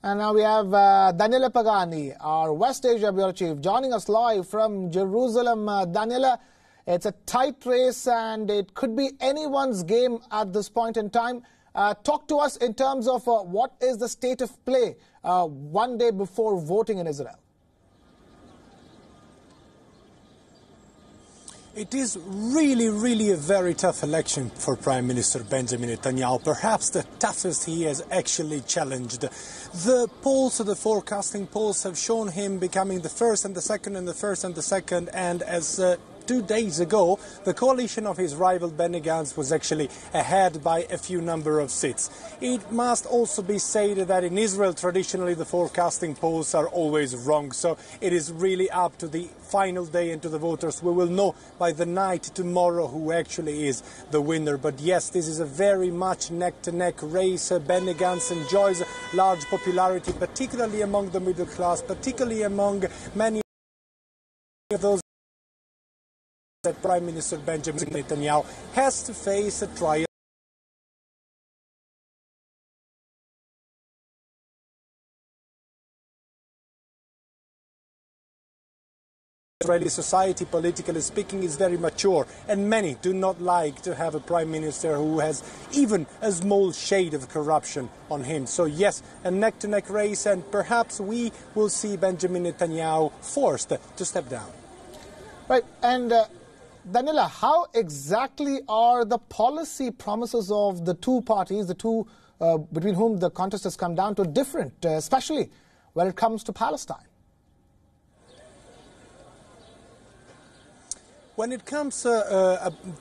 And now we have Daniela Pagani, our West Asia Bureau Chief, joining us live from Jerusalem. Daniela, it's a tight race and it could be anyone's game at this point in time. Talk to us in terms of what is the state of play one day before voting in Israel. It is really a very tough election for Prime Minister Benjamin Netanyahu, perhaps the toughest he has actually challenged. The polls, the forecasting polls, have shown him becoming the first and the second and the first and the second, and as 2 days ago, the coalition of his rival Benny Gantz was actually ahead by a few number of seats. It must also be said that in Israel, traditionally, the forecasting polls are always wrong. So it is really up to the final day and to the voters. We will know by the night tomorrow who actually is the winner. But yes, this is a very much neck-to-neck race. Benny Gantz enjoys large popularity, particularly among the middle class, particularly among many of those that Prime Minister Benjamin Netanyahu has to face a trial. Israeli society, politically speaking, is very mature, and many do not like to have a prime minister who has even a small shade of corruption on him. So yes, a neck-to-neck race, and perhaps we will see Benjamin Netanyahu forced to step down. Right, and Daniela, how exactly are the policy promises of the two parties, the two between whom the contest has come down to, different, especially when it comes to Palestine? When it comes to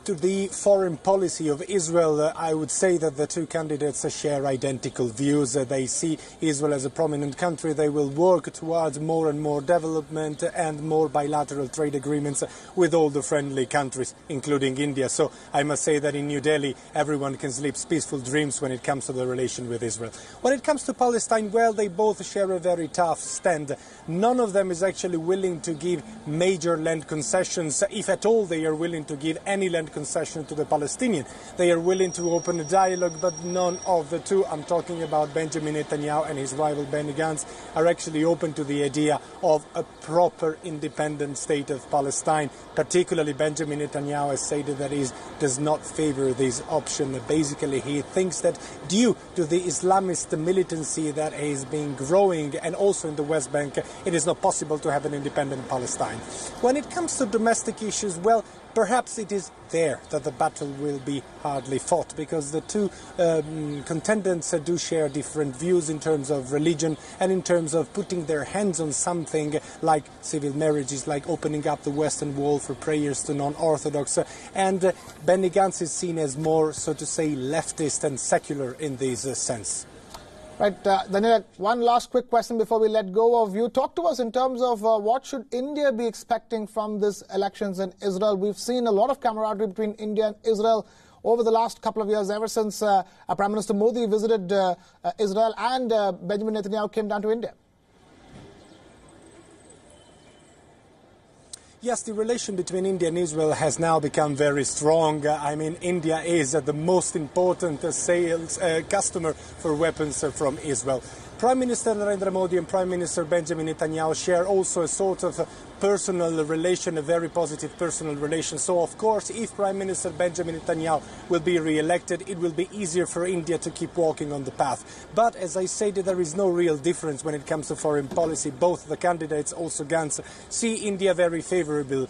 the foreign policy of Israel, I would say that the two candidates share identical views. They see Israel as a prominent country. They will work towards more and more development and more bilateral trade agreements with all the friendly countries, including India. So I must say that in New Delhi, everyone can sleep peaceful dreams when it comes to the relation with Israel. When it comes to Palestine, well, they both share a very tough stand. None of them is actually willing to give major land concessions, if at all they are willing to give any land concession to the Palestinian. They are willing to open a dialogue, but none of the two, I'm talking about Benjamin Netanyahu and his rival Benny Gantz, are actually open to the idea of a proper independent state of Palestine. Particularly Benjamin Netanyahu has stated that he does not favor this option. Basically, he thinks that due to the Islamist militancy that is being growing, and also in the West Bank, it is not possible to have an independent Palestine. When it comes to domestic issues, well, perhaps it is there that the battle will be hardly fought, because the two contenders do share different views in terms of religion and in terms of putting their hands on something like civil marriages, like opening up the Western Wall for prayers to non-Orthodox. And Benny Gantz is seen as more, so to say, leftist and secular in this sense. Right, Daniela, one last quick question before we let go of you. Talk to us in terms of what should India be expecting from these elections in Israel. We've seen a lot of camaraderie between India and Israel over the last couple of years, ever since Prime Minister Modi visited Israel and Benjamin Netanyahu came down to India. Yes, the relation between India and Israel has now become very strong. I mean, India is the most important sales customer for weapons from Israel. Prime Minister Narendra Modi and Prime Minister Benjamin Netanyahu share also a sort of personal relation, a very positive personal relation. So, of course, if Prime Minister Benjamin Netanyahu will be re-elected, it will be easier for India to keep walking on the path. But, as I said, there is no real difference when it comes to foreign policy. Both the candidates, also Gantz, see India very favorably.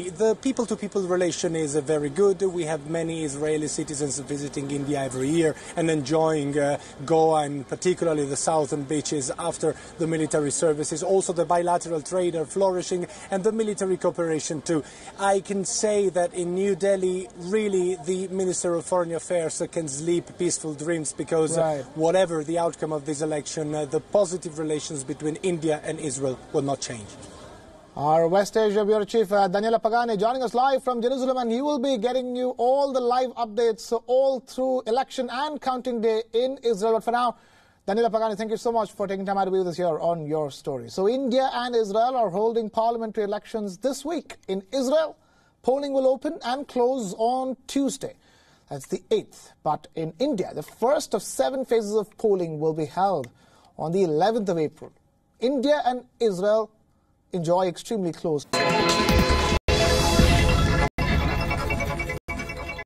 The people-to-people relation is very good. We have many Israeli citizens visiting India every year and enjoying Goa and particularly the southern beaches after the military services. Also, the bilateral trade are flourishing and the military cooperation too. I can say that in New Delhi, really, the Minister of Foreign Affairs can sleep peaceful dreams, because whatever the outcome of this election, the positive relations between India and Israel will not change. Our West Asia Bureau Chief, Daniela Pagani, joining us live from Jerusalem, and he will be getting you all the live updates all through election and counting day in Israel. But for now, Daniela Pagani, thank you so much for taking time out to be with us here on Your Story. So India and Israel are holding parliamentary elections this week. In Israel, polling will open and close on Tuesday. That's the 8th. But in India, the first of 7 phases of polling will be held on the 11th of April. India and Israel enjoy extremely close